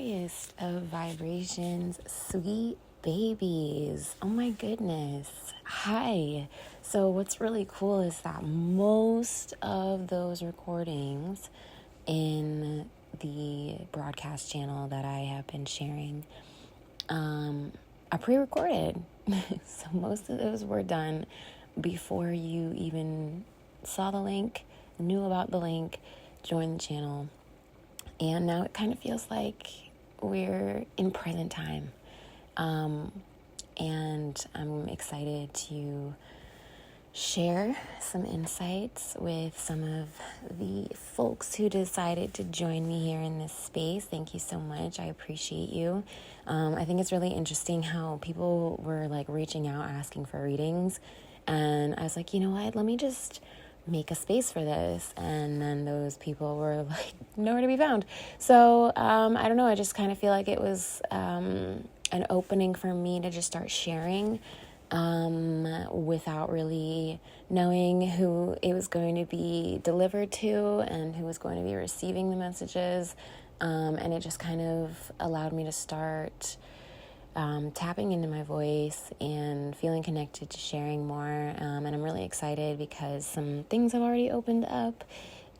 highest of vibrations, sweet babies. Oh my goodness. Hi. So what's really cool is that most of those recordings in the broadcast channel that I have been sharing are pre-recorded. So most of those were done before you even saw the link, knew about the link, joined the channel. And now it kind of feels like we're in present time. And I'm excited to share some insights with some of the folks who decided to join me here in this space. Thank you so much. I appreciate you. I think it's really interesting how people were like reaching out, asking for readings. And I was like, you know what, let me just make a space for this. And then those people were like nowhere to be found. So I don't know, I just kind of feel like it was an opening for me to just start sharing without really knowing who it was going to be delivered to and who was going to be receiving the messages. And it just kind of allowed me to start tapping into my voice and feeling connected to sharing more. And I'm really excited because some things have already opened up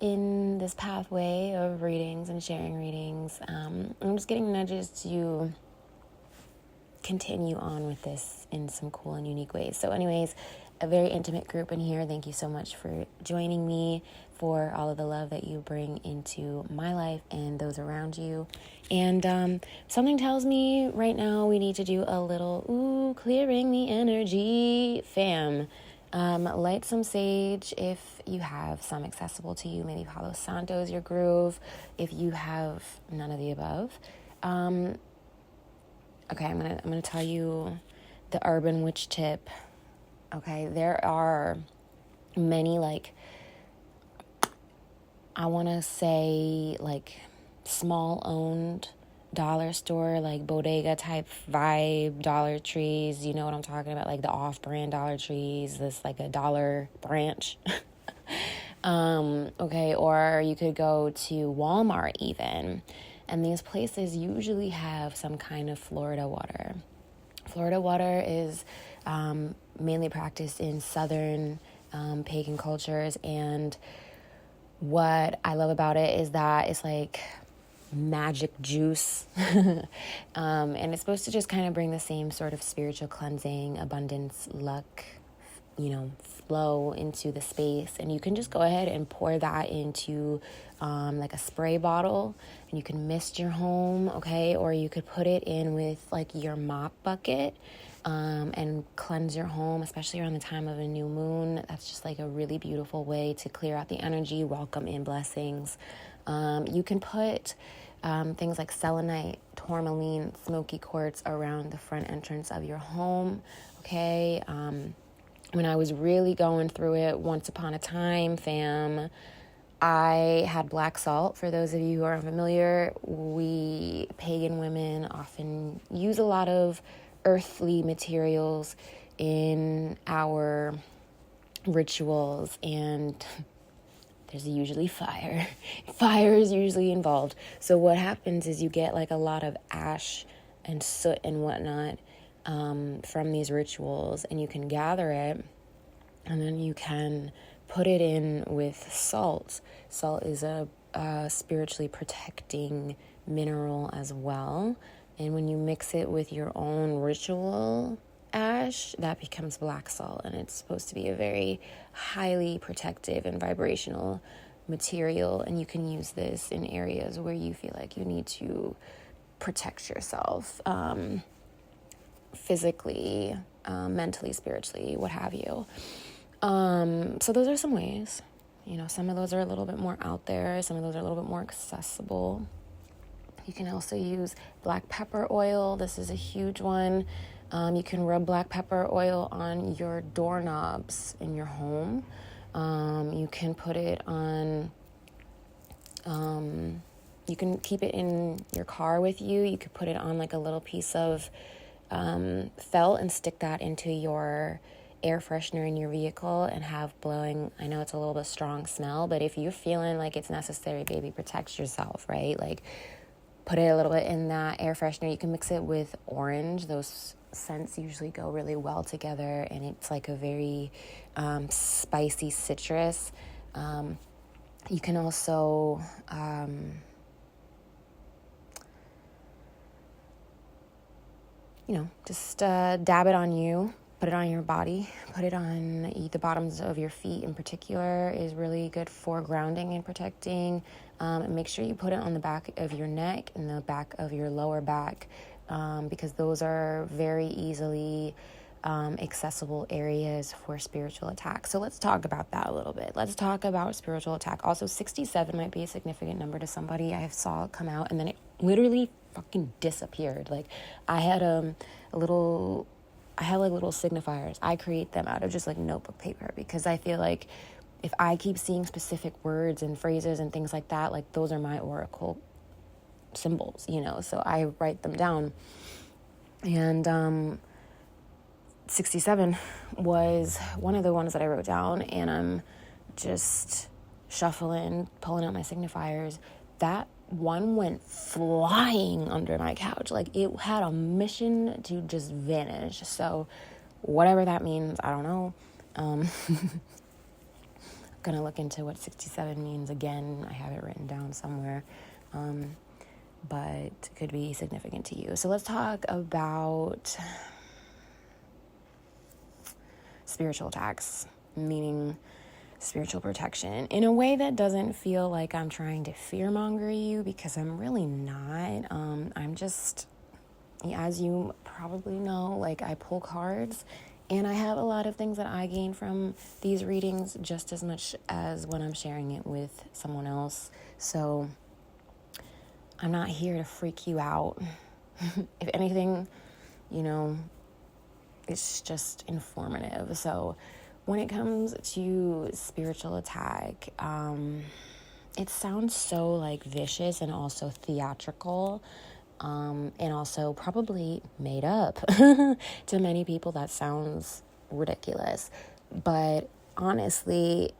in this pathway of readings and sharing readings. I'm just getting nudges to continue on with this in some cool and unique ways. So anyways, a very intimate group in here. Thank you so much for joining me, for all of the love that you bring into my life and those around you. And something tells me right now we need to do a little clearing the energy, fam. Light some sage if you have some accessible to you. Maybe Palo Santo's your groove if you have none of the above. Okay, I'm gonna tell you the urban witch tip. Okay, there are many, like, I want to say, like, small owned dollar store, like bodega type vibe Dollar Trees. You know what I'm talking about? Like the off-brand Dollar Trees. This like a dollar branch. Okay, or you could go to Walmart even. And these places usually have some kind of Florida water. Florida water is mainly practiced in southern pagan cultures. And what I love about it is that it's like magic juice. And it's supposed to just kind of bring the same sort of spiritual cleansing, abundance, luck, flow into the space. And you can just go ahead and pour that into like a spray bottle, and you can mist your home, okay? Or you could put it in with like your mop bucket and cleanse your home, especially around the time of a new moon. That's just like a really beautiful way to clear out the energy, welcome in blessings. You can put things like selenite, tourmaline, smoky quartz around the front entrance of your home, okay? When I was really going through it once upon a time, fam, I had black salt. For those of you who are unfamiliar, we pagan women often use a lot of earthly materials in our rituals, and there's usually fire. Fire is usually involved. So what happens is you get like a lot of ash and soot and whatnot from these rituals, and you can gather it, and then you can put it in with salt. Salt is a spiritually protecting mineral as well, and when you mix it with your own ritual ash, that becomes black salt, and it's supposed to be a very highly protective and vibrational material, and you can use this in areas where you feel like you need to protect yourself, physically, mentally, spiritually, what have you. So those are some ways. Some of those are a little bit more out there. Some of those are a little bit more accessible. You can also use black pepper oil. This is a huge one. You can rub black pepper oil on your doorknobs in your home. You can put it on, you can keep it in your car with you. You could put it on like a little piece of felt and stick that into your air freshener in your vehicle and have blowing. I know it's a little bit strong smell, but if you're feeling like it's necessary, baby, protect yourself, right? Like, put it a little bit in that air freshener. You can mix it with orange. Those scents usually go really well together, and it's like a very spicy citrus. You can also just dab it on you, put it on your body, put it on the bottoms of your feet in particular is really good for grounding and protecting. And make sure you put it on the back of your neck and the back of your lower back, because those are very easily accessible areas for spiritual attack. So let's talk about that a little bit. Let's talk about spiritual attack. Also, 67 might be a significant number to somebody. I saw it come out and then it literally fucking disappeared. Like I had little signifiers. I create them out of just like notebook paper, because I feel like if I keep seeing specific words and phrases and things like that, like those are my oracle symbols, so I write them down. And 67 was one of the ones that I wrote down, and I'm just shuffling, pulling out my signifiers. That one went flying under my couch. Like it had a mission to just vanish. So whatever that means, I don't know. I'm gonna look into what 67 means again. I have it written down somewhere. But it could be significant to you. So let's talk about spiritual attacks, meaning spiritual protection, in a way that doesn't feel like I'm trying to fearmonger you, because I'm really not. I'm just, as you probably know, like I pull cards, and I have a lot of things that I gain from these readings just as much as when I'm sharing it with someone else. So I'm not here to freak you out. If anything, it's just informative. So when it comes to spiritual attack, it sounds so like vicious and also theatrical, and also probably made up. To many people that sounds ridiculous, but honestly,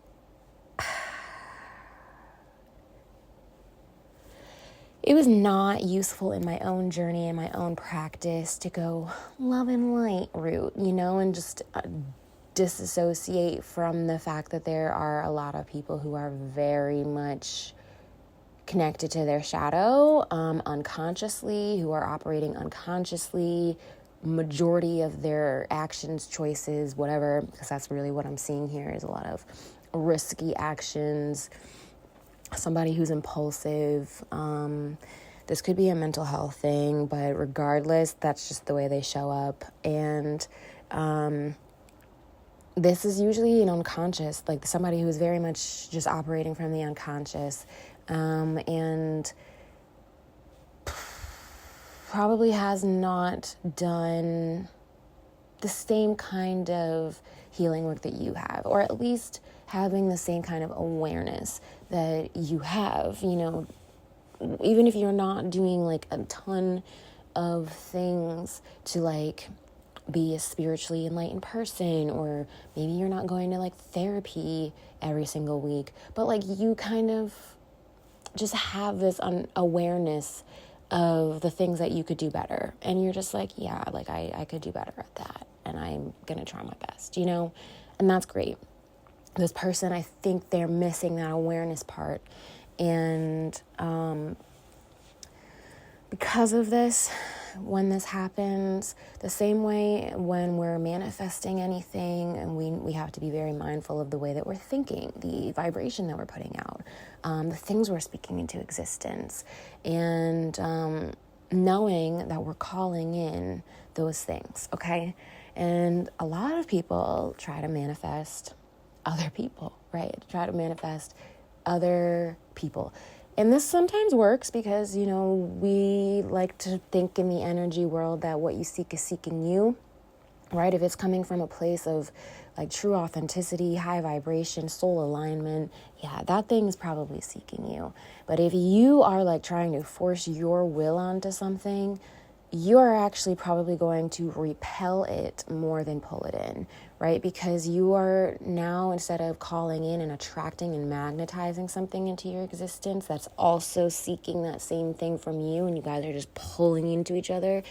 it was not useful in my own journey and my own practice to go love and light route, and just disassociate from the fact that there are a lot of people who are very much connected to their shadow, unconsciously, who are operating unconsciously, majority of their actions, choices, whatever, because that's really what I'm seeing here is a lot of risky actions. Somebody who's impulsive. This could be a mental health thing, but regardless, that's just the way they show up. And this is usually an unconscious, like somebody who's very much just operating from the unconscious, and probably has not done the same kind of healing work that you have, or at least having the same kind of awareness that you have, even if you're not doing like a ton of things to like be a spiritually enlightened person, or maybe you're not going to like therapy every single week, but like you kind of just have this awareness of the things that you could do better, and you're just like, yeah, like I could do better at that, and I'm gonna try my best, and that's great. This person, I think they're missing that awareness part, and because of this, when this happens, the same way when we're manifesting anything, and we have to be very mindful of the way that we're thinking, the vibration that we're putting out, the things we're speaking into existence, and knowing that we're calling in those things, okay? And a lot of people try to manifest other people, right? Try to manifest other people. And this sometimes works because, we like to think in the energy world that what you seek is seeking you, right? If it's coming from a place of like true authenticity, high vibration, soul alignment, yeah, that thing is probably seeking you. But if you are like trying to force your will onto something, you are actually probably going to repel it more than pull it in, right? Because you are now, instead of calling in and attracting and magnetizing something into your existence that's also seeking that same thing from you, and you guys are just pulling into each other,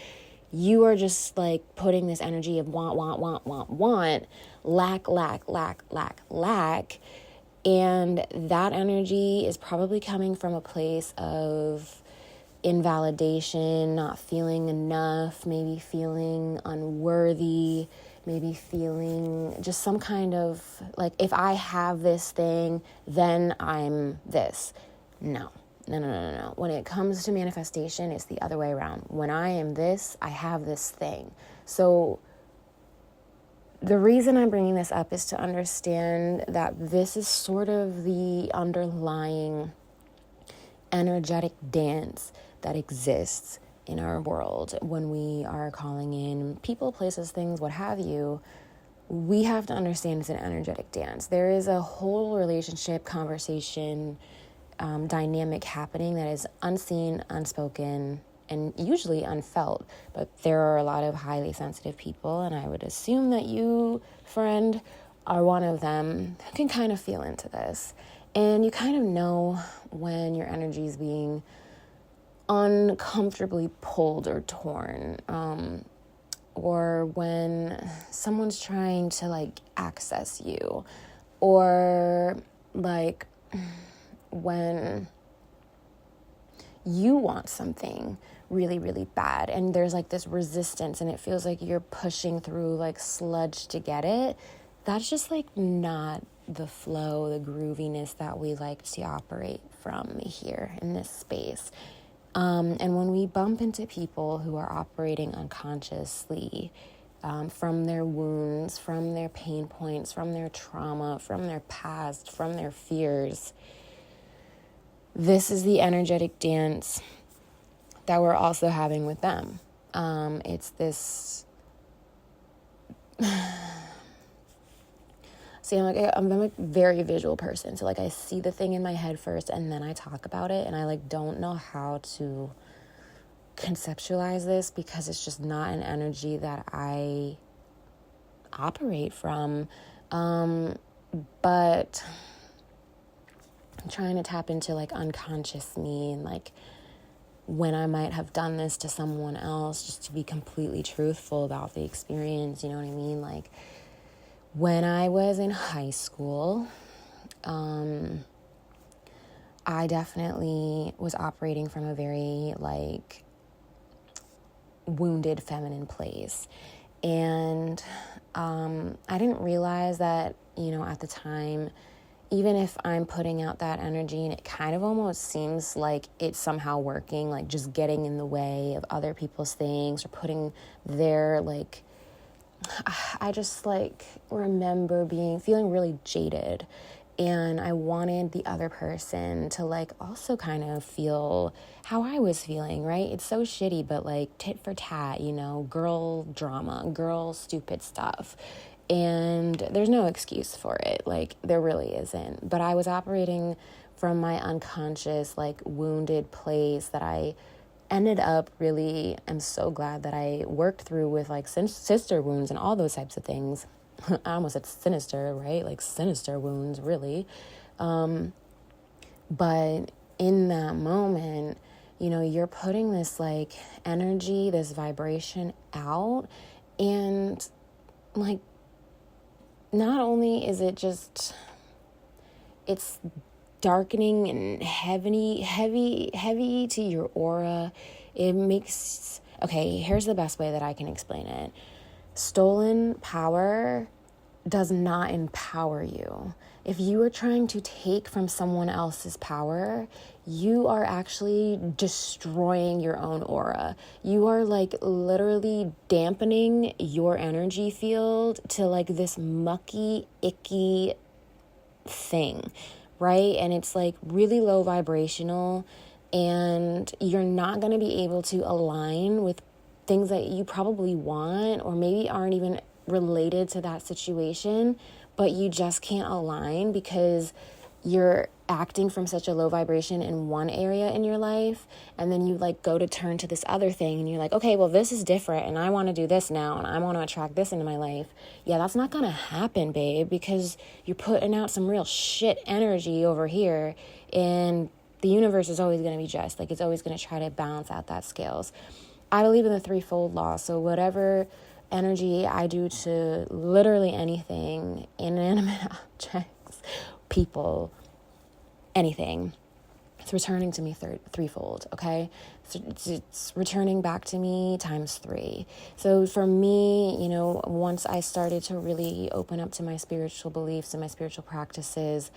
you are just like putting this energy of want, lack. And that energy is probably coming from a place of invalidation, not feeling enough, maybe feeling unworthy, maybe feeling just some kind of like, if I have this thing, then I'm this. No. When it comes to manifestation, it's the other way around. When I am this, I have this thing. So the reason I'm bringing this up is to understand that this is sort of the underlying energetic dance that exists in our world. When we are calling in people, places, things, what have you, we have to understand it's an energetic dance. There is a whole relationship, conversation, dynamic happening that is unseen, unspoken, and usually unfelt. But there are a lot of highly sensitive people, and I would assume that you, friend, are one of them who can kind of feel into this. And you kind of know when your energy is being uncomfortably pulled or torn, or when someone's trying to like access you, or like when you want something really, really bad and there's like this resistance and it feels like you're pushing through like sludge to get it. That's just like not the flow, the grooviness that we like to operate from here in this space. And when we bump into people who are operating unconsciously, from their wounds, from their pain points, from their trauma, from their past, from their fears, this is the energetic dance that we're also having with them. It's this... See, I'm a very visual person. So, like, I see the thing in my head first, and then I talk about it. And I, like, don't know how to conceptualize this because it's just not an energy that I operate from. But I'm trying to tap into like unconscious me and like when I might have done this to someone else, just to be completely truthful about the experience, you know what I mean? Like when I was in high school, I definitely was operating from a very like wounded feminine place. And I didn't realize that, you know, at the time, even if I'm putting out that energy and it kind of almost seems like it's somehow working, like just getting in the way of other people's things or putting their like, I just like remember feeling really jaded. And I wanted the other person to like also kind of feel how I was feeling, right? It's so shitty, but like tit for tat, you know, girl drama, girl stupid stuff. And there's no excuse for it. Like there really isn't. But I was operating from my unconscious, like wounded place that I ended up really, I'm so glad that I worked through with like sister wounds and all those types of things. I almost said sinister, right? Like sinister wounds, really. But in that moment, you know, you're putting this like energy, this vibration out, and like, not only is it just, it's darkening and heavy to your aura. It makes, okay, here's the best way that I can explain it. Stolen power does not empower you. If you are trying to take from someone else's power, you are actually destroying your own aura. You are like literally dampening your energy field to like this mucky, icky thing, right? And it's like really low vibrational, and you're not going to be able to align with things that you probably want or maybe aren't even related to that situation, but you just can't align because you're acting from such a low vibration in one area in your life, and then you like go to turn to this other thing and you're like, okay, well, this is different and I want to do this now and I want to attract this into my life. Yeah, that's not going to happen, babe, because you're putting out some real shit energy over here, and the universe is always going to be just, like, it's always going to try to balance out that scales. I believe in the threefold law. So whatever energy I do to literally anything, inanimate objects, people, anything, it's returning to me threefold, okay? So it's returning back to me times 3. So for me, you know, once I started to really open up to my spiritual beliefs and my spiritual practices,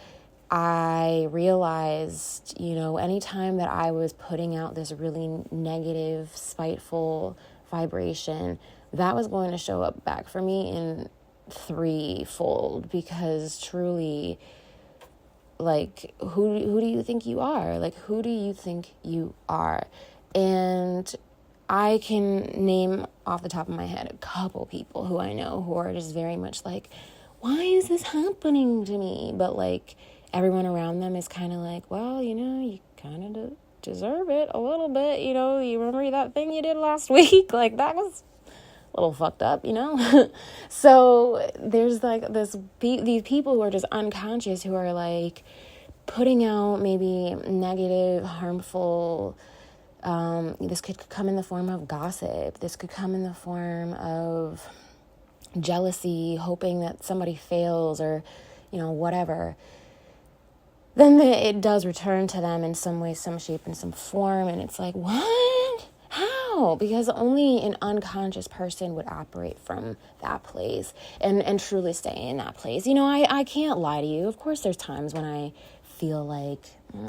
I realized, you know, anytime that I was putting out this really negative, spiteful vibration, that was going to show up back for me in threefold, because truly, like, who do you think you are? Like, who do you think you are? And I can name off the top of my head a couple people who I know who are just very much like, why is this happening to me? But like, everyone around them is kind of like, well, you know, you kind of deserve it a little bit. You know, you remember that thing you did last week? Like, that was a little fucked up, you know? So there's like these people who are just unconscious, who are like putting out maybe negative, harmful, this could come in the form of gossip. This could come in the form of jealousy, hoping that somebody fails, or, you know, whatever. Then it does return to them in some way, some shape, and some form. And it's like, what? How? Because only an unconscious person would operate from that place and truly stay in that place. You know, I can't lie to you. Of course, there's times when I feel like,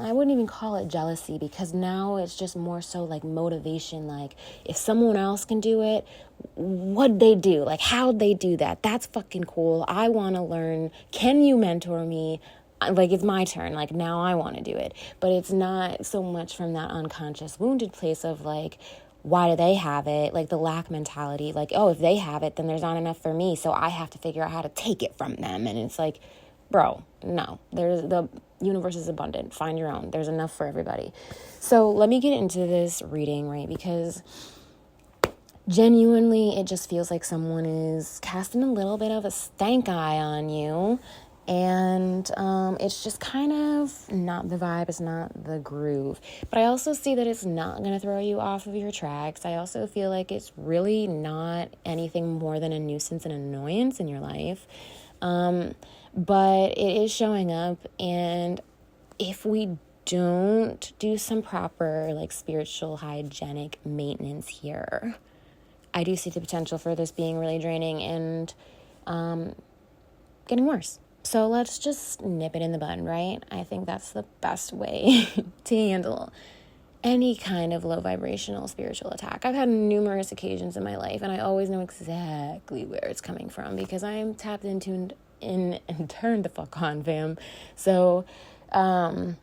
I wouldn't even call it jealousy, because now it's just more so like motivation. Like, if someone else can do it, what'd they do? Like, how'd they do that? That's fucking cool. I want to learn. Can you mentor me? Like, it's my turn. Like, now I want to do it. But it's not so much from that unconscious wounded place of like, why do they have it? Like the lack mentality. Like, oh, if they have it, then there's not enough for me, so I have to figure out how to take it from them. And it's like, bro, no. The universe is abundant. Find your own. There's enough for everybody. So let me get into this reading, right? Because genuinely, it just feels like someone is casting a little bit of a stank eye on you. And it's just kind of not the vibe, it's not the groove. But I also see that it's not going to throw you off of your tracks. I also feel like it's really not anything more than a nuisance and annoyance in your life. But it is showing up, and if we don't do some proper, like, spiritual hygienic maintenance here, I do see the potential for this being really draining and getting worse. So let's just nip it in the bud, right? I think that's the best way to handle any kind of low vibrational spiritual attack. I've had numerous occasions in my life, and I always know exactly where it's coming from because I am tapped into and turned the fuck on, fam. So I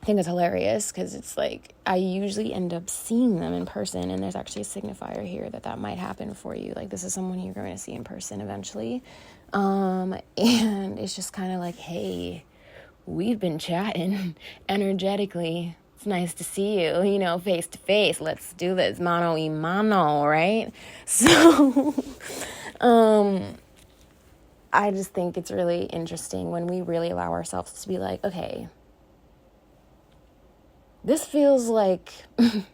think it's hilarious because it's like I usually end up seeing them in person, and there's actually a signifier here that might happen for you. Like, this is someone you're going to see in person eventually. And it's just kind of like, hey, we've been chatting energetically. It's nice to see you, you know, face to face. Let's do this, mano y mano, right? So, I just think it's really interesting when we really allow ourselves to be like, okay, this feels like, okay,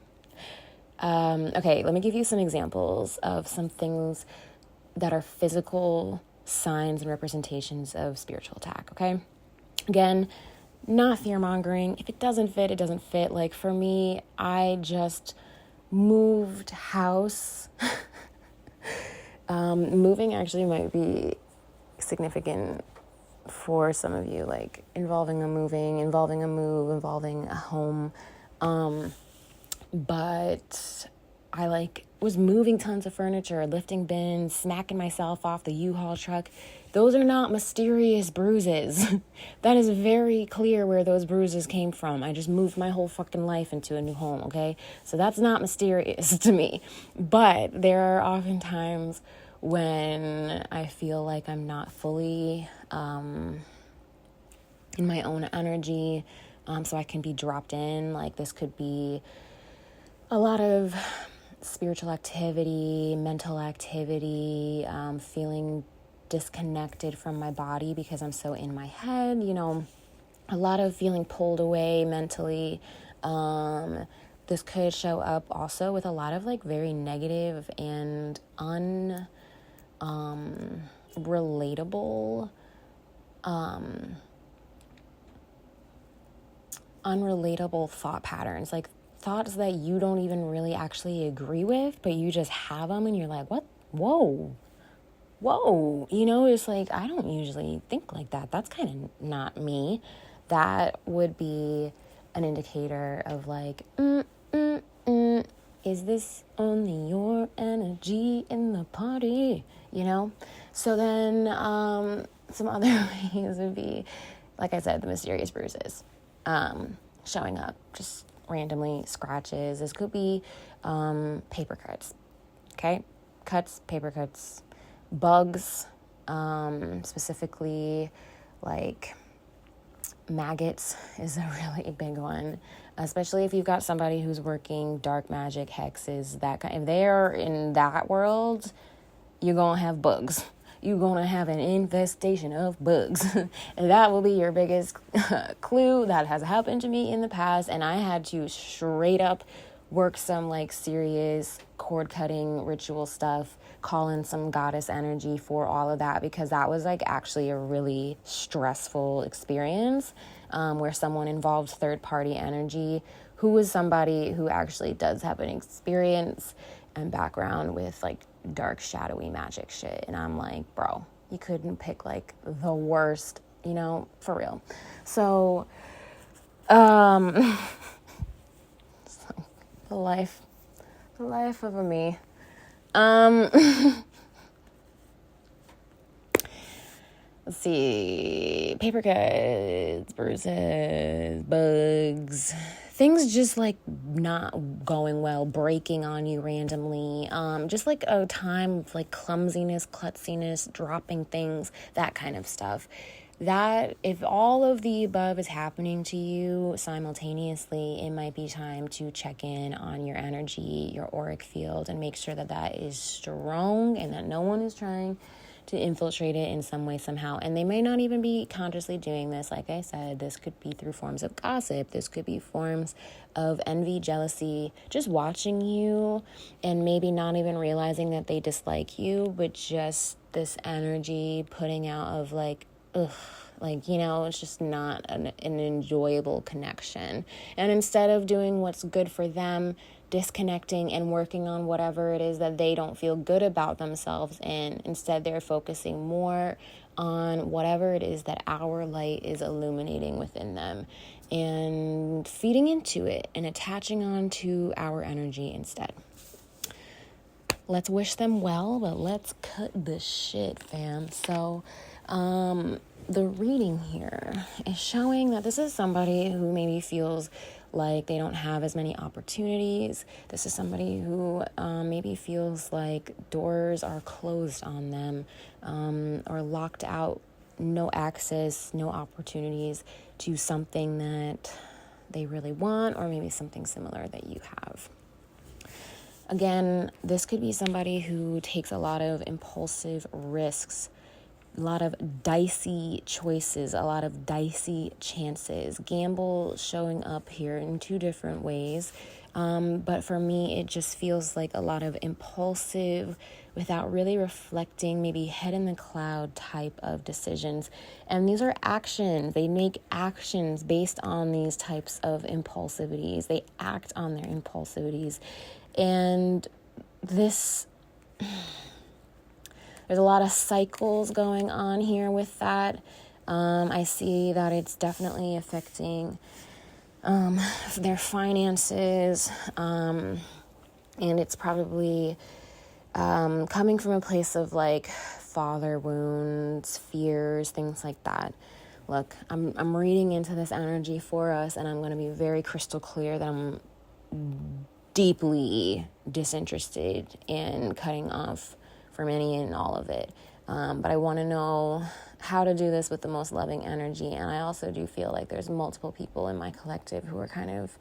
let me give you some examples of some things that are physical signs and representations of spiritual attack, okay? Again, not fear-mongering. If it doesn't fit, it doesn't fit. Like, for me, I just moved house. Moving actually might be significant for some of you, like involving a move, involving a home. But I was moving tons of furniture, lifting bins, smacking myself off the U-Haul truck. Those are not mysterious bruises. That is very clear where those bruises came from. I just moved my whole fucking life into a new home, okay? So that's not mysterious to me. But there are often times when I feel like I'm not fully in my own energy, so I can be dropped in. Like, this could be a lot of spiritual activity, mental activity, feeling disconnected from my body because I'm so in my head, a lot of feeling pulled away mentally. This could show up also with a lot of like very negative and unrelatable thought patterns, like thoughts that you don't even really actually agree with, but you just have them and you're like, what? Whoa, it's like, I don't usually think like that. That's kind of not me. That would be an indicator of like, is this only your energy in the party? So then some other ways would be, like I said, the mysterious bruises showing up, just randomly scratches. This could be paper cuts, okay? Paper cuts, bugs, specifically like maggots is a really big one, especially if you've got somebody who's working dark magic, hexes, that kind. If they're in that world, you're gonna have bugs. You're gonna have an infestation of bugs. And that will be your biggest clue. That has happened to me in the past, and I had to straight up work some like serious cord cutting ritual stuff, call in some goddess energy for all of that, because that was like actually a really stressful experience, where someone involved third party energy who was somebody who actually does have an experience and background with like dark shadowy magic shit. And I'm like, bro, you couldn't pick like the worst, for real. So the life of a me. Let's see, paper cuts, bruises, bugs, things just like not going well, breaking on you randomly, just like a time of like clumsiness, klutziness, dropping things, that kind of stuff. That, if all of the above is happening to you simultaneously, it might be time to check in on your energy, your auric field, and make sure that that is strong and that no one is trying to infiltrate it in some way, somehow. And they may not even be consciously doing this. Like I said, this could be through forms of gossip. This could be forms of envy, jealousy, just watching you and maybe not even realizing that they dislike you, but just this energy putting out of like, ugh, like, it's just not an enjoyable connection. And instead of doing what's good for them, disconnecting and working on whatever it is that they don't feel good about themselves in, instead they're focusing more on whatever it is that our light is illuminating within them and feeding into it and attaching on to our energy instead. Let's wish them well, but let's cut the shit, fam. So, the reading here is showing that this is somebody who maybe feels like they don't have as many opportunities. This is somebody who maybe feels like doors are closed on them, or locked out, no access, no opportunities to something that they really want, or maybe something similar that you have. Again, this could be somebody who takes a lot of impulsive risks, a lot of dicey choices, a lot of dicey chances. Gamble showing up here in two different ways. But for me, it just feels like a lot of impulsive, without really reflecting, maybe head in the cloud type of decisions. And these are actions. They make actions based on these types of impulsivities. They act on their impulsivities. And this... There's a lot of cycles going on here with that. I see that it's definitely affecting their finances, and it's probably coming from a place of like father wounds, fears, things like that. Look, I'm reading into this energy for us, and I'm going to be very crystal clear that I'm deeply disinterested in cutting off from any and all of it. But I want to know how to do this with the most loving energy. And I also do feel like there's multiple people in my collective who are kind of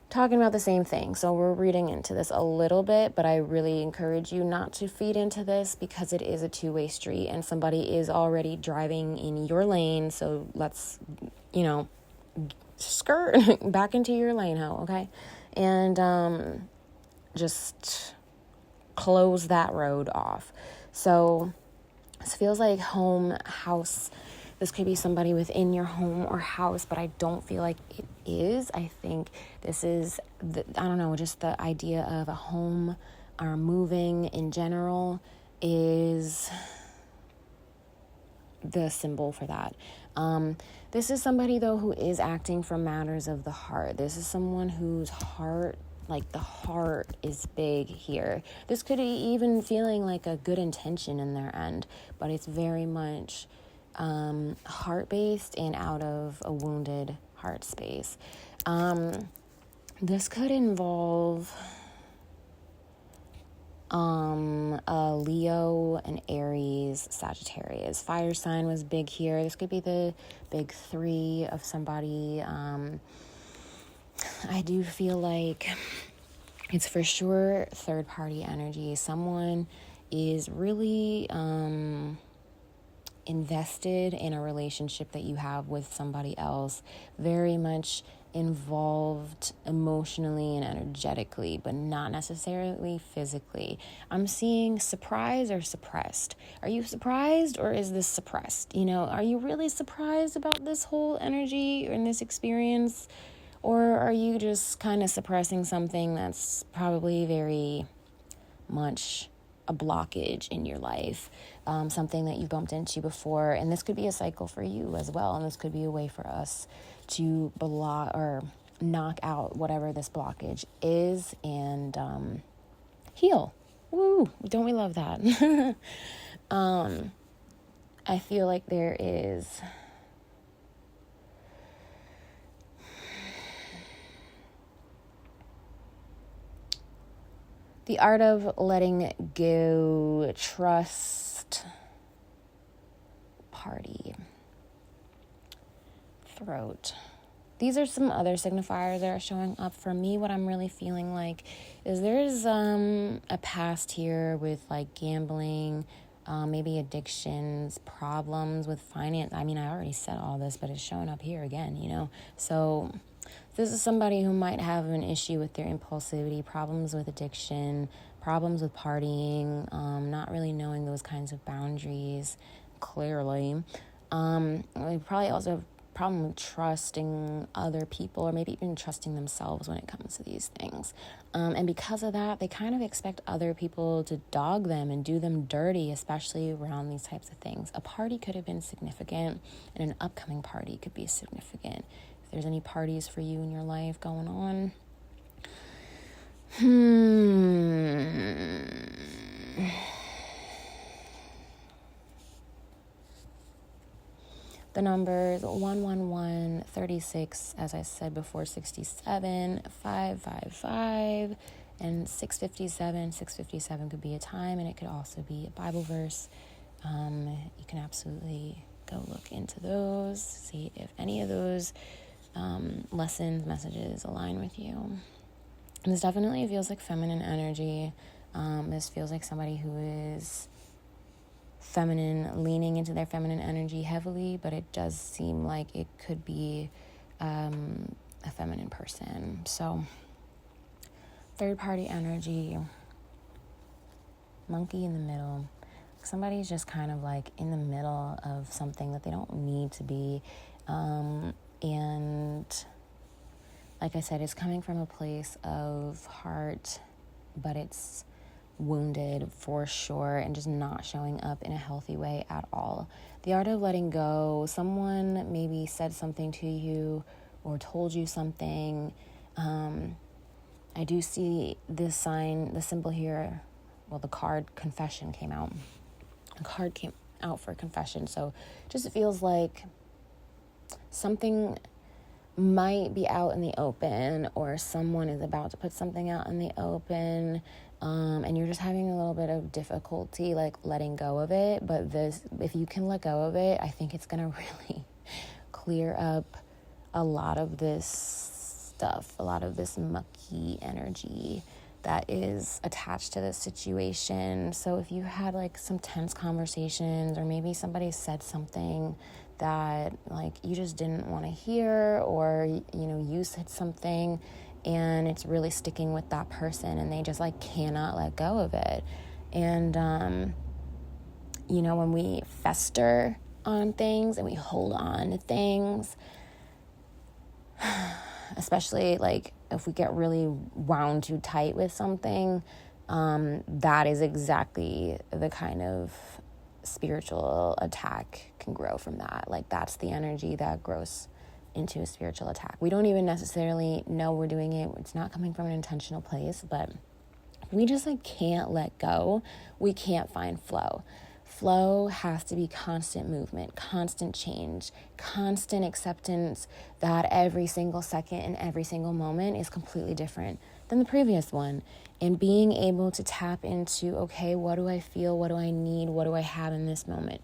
talking about the same thing. So we're reading into this a little bit, but I really encourage you not to feed into this because it is a two-way street and somebody is already driving in your lane. So let's, skirt back into your lane, okay? And just close that road off. So this feels like home, house. This could be somebody within your home or house, but I don't feel like it is. I think this is, just the idea of a home or moving in general is the symbol for that. This is somebody, though, who is acting from matters of the heart. This is someone whose heart, the heart is big here. This could be even feeling like a good intention in their end, but it's very much heart-based and out of a wounded heart space. This could involve a Leo, an Aries, Sagittarius. Fire sign was big here. This could be the big three of somebody. I do feel like it's for sure third-party energy. Someone is really invested in a relationship that you have with somebody else, very much involved emotionally and energetically, but not necessarily physically. I'm seeing surprise or suppressed. Are you surprised or is this suppressed? Are you really surprised about this whole energy and this experience? Or are you just kind of suppressing something that's probably very much a blockage in your life, something that you bumped into before? And this could be a cycle for you as well. And this could be a way for us to block or knock out whatever this blockage is and heal. Woo! Don't we love that? I feel like there is the art of letting go, trust, party, throat. These are some other signifiers that are showing up for me. What I'm really feeling like is there's a past here with gambling, maybe addictions, problems with finance. I mean, I already said all this, but it's showing up here again, So this is somebody who might have an issue with their impulsivity, problems with addiction, problems with partying, not really knowing those kinds of boundaries clearly. They probably also have a problem with trusting other people or maybe even trusting themselves when it comes to these things. And because of that, they kind of expect other people to dog them and do them dirty, especially around these types of things. A party could have been significant, and an upcoming party could be significant. If there's any parties for you in your life going on, the numbers 111, 36, as I said before, 67, 555, and 657. 657 could be a time, and it could also be a Bible verse. You can absolutely go look into those, see if any of those lessons, messages align with you. And this definitely feels like feminine energy. This feels like somebody who is feminine, leaning into their feminine energy heavily, but it does seem like it could be a feminine person. So, third-party energy, monkey in the middle. Somebody's just kind of in the middle of something that they don't need to be. And like I said, it's coming from a place of heart, but it's wounded for sure and just not showing up in a healthy way at all. The art of letting go. Someone maybe said something to you or told you something. I do see this sign, the symbol here. Well, the card confession came out. The card came out for confession. So just it feels like something might be out in the open, or someone is about to put something out in the open, and you're just having a little bit of difficulty like letting go of it. But if you can let go of it, I think it's gonna really clear up a lot of this stuff, a lot of this mucky energy that is attached to this situation. So if you had like some tense conversations, or maybe somebody said something that like you just didn't want to hear, or you said something and it's really sticking with that person and they just like cannot let go of it. And when we fester on things and we hold on to things, especially like if we get really wound too tight with something, that is exactly the kind of spiritual attack can grow from that. Like that's the energy that grows into a spiritual attack. We don't even necessarily know we're doing it. It's not coming from an intentional place, but we just like can't let go. We can't find flow. Flow has to be constant movement, constant change, constant acceptance that every single second and every single moment is completely different than the previous one. And being able to tap into, okay, what do I feel? What do I need? What do I have in this moment?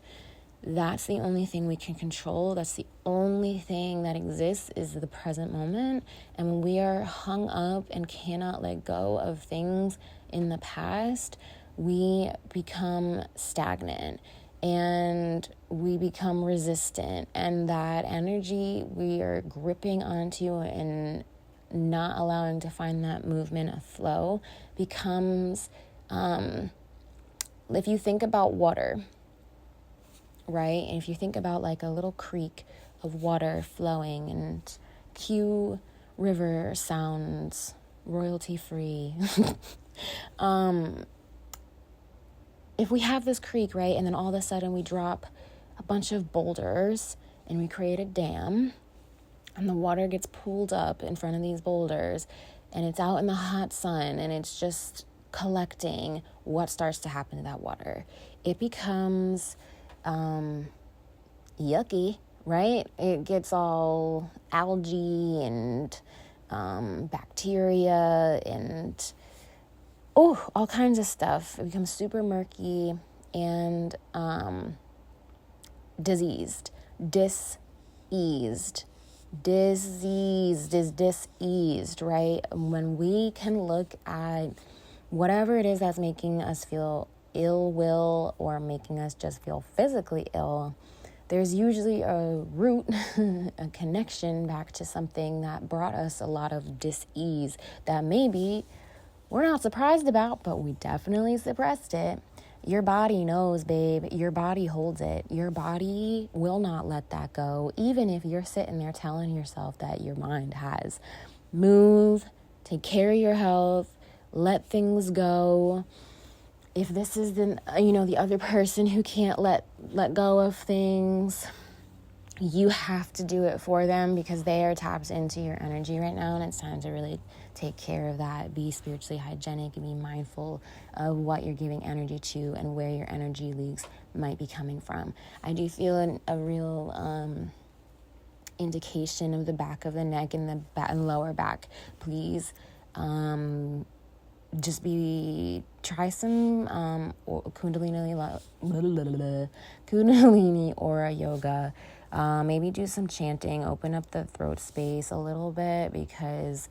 That's the only thing we can control. That's the only thing that exists, is the present moment. And when we are hung up and cannot let go of things in the past, we become stagnant and we become resistant. And that energy we are gripping onto and not allowing to find that movement of flow becomes, if you think about water, right? And if you think about like a little creek of water flowing, and cue river sounds, royalty free. If we have this creek, right, and then all of a sudden we drop a bunch of boulders and we create a dam, and the water gets pooled up in front of these boulders, and it's out in the hot sun, and it's just collecting, what starts to happen to that water? It becomes yucky, right? It gets all algae and bacteria and all kinds of stuff. It becomes super murky and diseased, right? When we can look at whatever it is that's making us feel ill will or making us just feel physically ill, there's usually a root, a connection back to something that brought us a lot of dis-ease that maybe we're not surprised about, but we definitely suppressed it. Your body knows, babe. Your body holds it. Your body will not let that go, even if you're sitting there telling yourself that your mind has. Move, take care of your health, let things go. If this is the other person who can't let go of things, you have to do it for them, because they are tapped into your energy right now, and it's time to really take care of that. Be spiritually hygienic and be mindful of what you're giving energy to and where your energy leaks might be coming from. I do feel a real indication of the back of the neck and the lower back. Please just try some Kundalini aura yoga. Maybe do some chanting, open up the throat space a little bit, because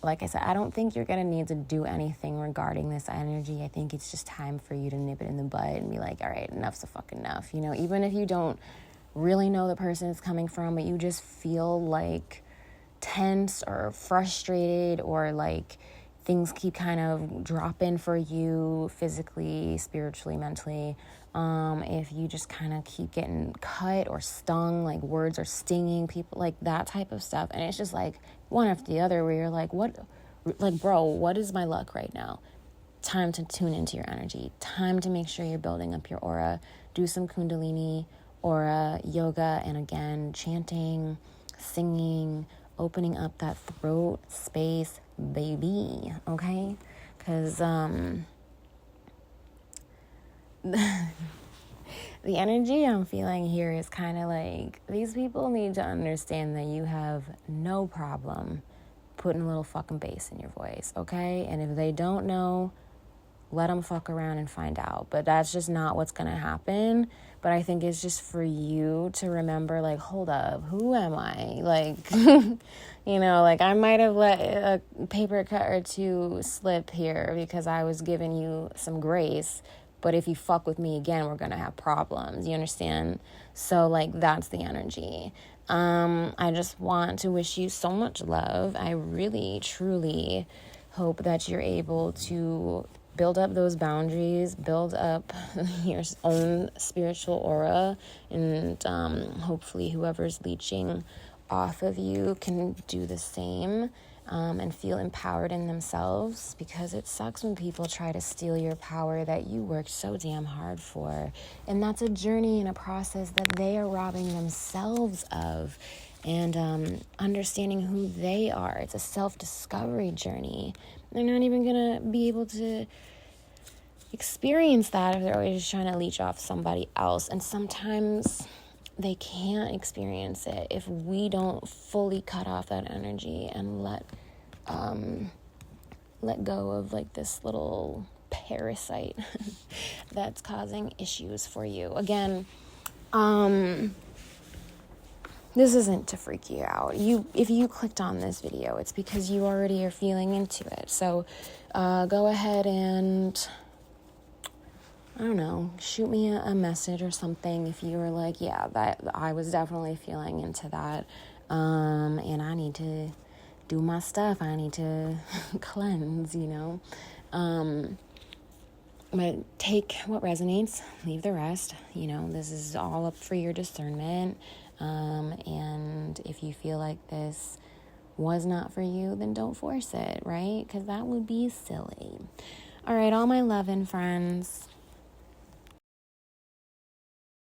like I said, I don't think you're going to need to do anything regarding this energy. I think it's just time for you to nip it in the bud and be like, all right, enough's the fuck enough. Even if you don't really know the person it's coming from, but you just feel like tense or frustrated, or like things keep kind of dropping for you physically, spiritually, mentally. If you just kind of keep getting cut or stung, like words are stinging people, like that type of stuff. And it's just like one after the other, where you're like, bro, what is my luck right now? Time to tune into your energy. Time to make sure you're building up your aura. Do some Kundalini aura yoga, and again, chanting, singing, opening up that throat space, baby, okay? Because the energy I'm feeling here is kind of like, these people need to understand that you have no problem putting a little fucking bass in your voice, okay? And if they don't know, let them fuck around and find out. But that's just not what's going to happen. But I think it's just for you to remember, like, hold up, who am I? Like, like I might have let a paper cut or two slip here because I was giving you some grace. But if you fuck with me again, we're going to have problems. You understand? So, like, that's the energy. I just want to wish you so much love. I really, truly hope that you're able to build up those boundaries, build up your own spiritual aura, and hopefully whoever's leeching off of you can do the same and feel empowered in themselves, because it sucks when people try to steal your power that you worked so damn hard for. And that's a journey and a process that they are robbing themselves of, and understanding who they are. It's a self-discovery journey. They're not even going to be able to experience that if they're always just trying to leech off somebody else. And sometimes they can't experience it if we don't fully cut off that energy and let go of like this little parasite that's causing issues for you. Again, this isn't to freak you out. If you clicked on this video, it's because you already are feeling into it. So go ahead and, I don't know, shoot me a message or something if you were like, yeah, that I was definitely feeling into that, and I need to do my stuff. I need to cleanse, but take what resonates, leave the rest. This is all up for your discernment. And if you feel like this was not for you, then don't force it, right? Because that would be silly. All right, all my loving friends,